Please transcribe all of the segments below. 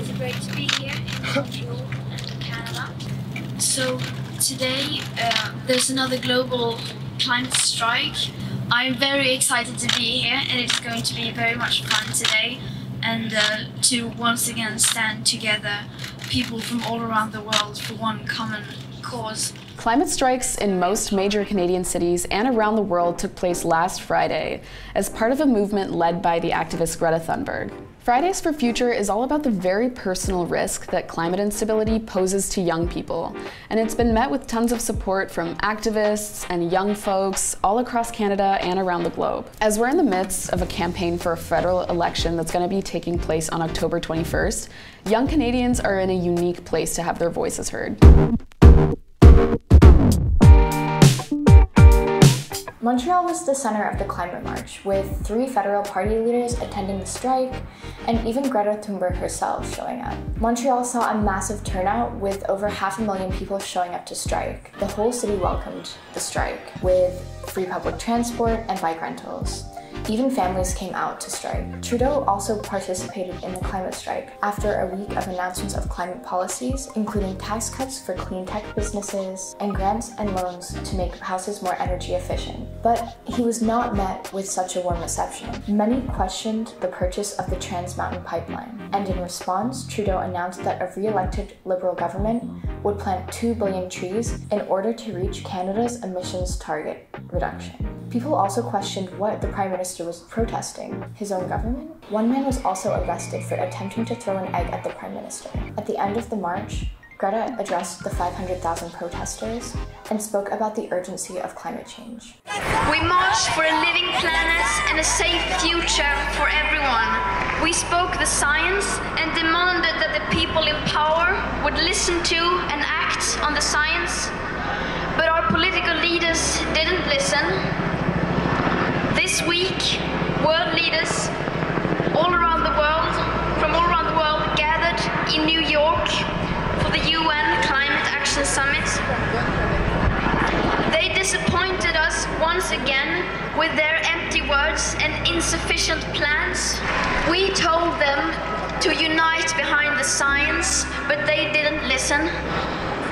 It's great to be here in Montreal, Canada. So today there's another global climate strike. I'm very excited to be here, and it's going to be very much fun today, and to once again stand together, people from all around the world, for one common cause. Climate strikes in most major Canadian cities and around the world took place last Friday as part of a movement led by the activist Greta Thunberg. Fridays for Future is all about the very personal risk that climate instability poses to young people, and it's been met with tons of support from activists and young folks all across Canada and around the globe. As we're in the midst of a campaign for a federal election that's going to be taking place on October 21st, young Canadians are in a unique place to have their voices heard. Montreal was the center of the climate march, with 3 federal party leaders attending the strike, and even Greta Thunberg herself showing up. Montreal saw a massive turnout, with over 500,000 people showing up to strike. The whole city welcomed the strike, with free public transport and bike rentals. Even families came out to strike. Trudeau also participated in the climate strike after a week of announcements of climate policies, including tax cuts for clean tech businesses and grants and loans to make houses more energy efficient. But he was not met with such a warm reception. Many questioned the purchase of the Trans Mountain pipeline, and in response, Trudeau announced that a re-elected Liberal government would plant 2 billion trees in order to reach Canada's emissions target reduction. People also questioned what the Prime Minister was protesting, his own government. One man was also arrested for attempting to throw an egg at the Prime Minister. At the end of the march, Greta addressed the 500,000 protesters and spoke about the urgency of climate change. We marched for a living planet and a safe future for everyone. We spoke the science and demanded that the people in power would listen to and act on the science. But our political leaders didn't listen. This week, world leaders all around the world, from all around the world, gathered in New York for the UN Climate Action Summit. They disappointed us once again with their empty words and insufficient plans. We told them to unite behind the science, but they didn't listen.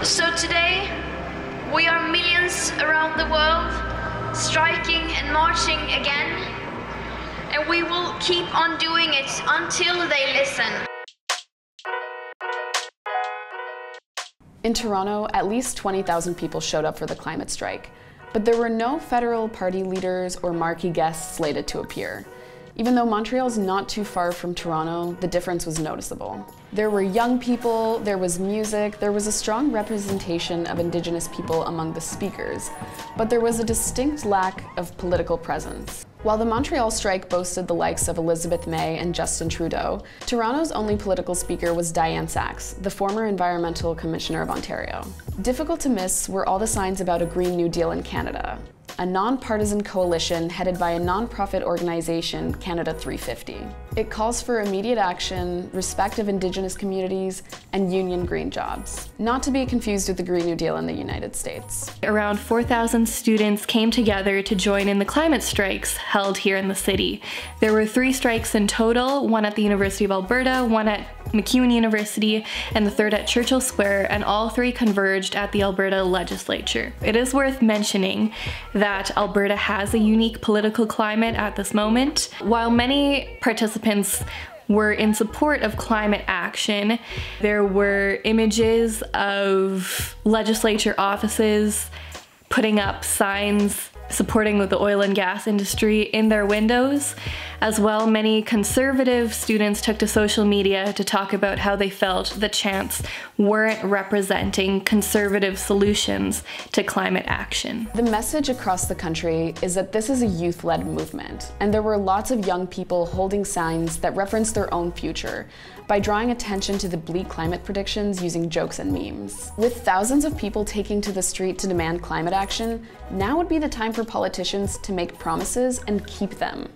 So today, we are millions around the world, striking and marching again, and we will keep on doing it until they listen. In Toronto, at least 20,000 people showed up for the climate strike, but there were no federal party leaders or marquee guests slated to appear. Even though Montreal is not too far from Toronto, the difference was noticeable. There were young people, there was music, there was a strong representation of Indigenous people among the speakers, but there was a distinct lack of political presence. While the Montreal strike boasted the likes of Elizabeth May and Justin Trudeau, Toronto's only political speaker was Dianne Saxe, the former Environmental Commissioner of Ontario. Difficult to miss were all the signs about a Green New Deal in Canada, a non-partisan coalition headed by a non-profit organization, Canada 350. It calls for immediate action, respect of Indigenous communities, and union green jobs. Not to be confused with the Green New Deal in the United States. Around 4,000 students came together to join in the climate strikes held here in the city. There were 3 strikes in total, one at the University of Alberta, one at MacEwan University, and the third at Churchill Square, and all 3 converged at the Alberta legislature. It is worth mentioning that Alberta has a unique political climate at this moment. While many participants were in support of climate action, there were images of legislature offices putting up signs supporting the oil and gas industry in their windows. As well, many conservative students took to social media to talk about how they felt the chants weren't representing conservative solutions to climate action. The message across the country is that this is a youth-led movement, and there were lots of young people holding signs that referenced their own future by drawing attention to the bleak climate predictions using jokes and memes. With thousands of people taking to the street to demand climate action, now would be the time for politicians to make promises and keep them.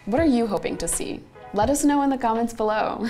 What are you hoping to see? Let us know in the comments below.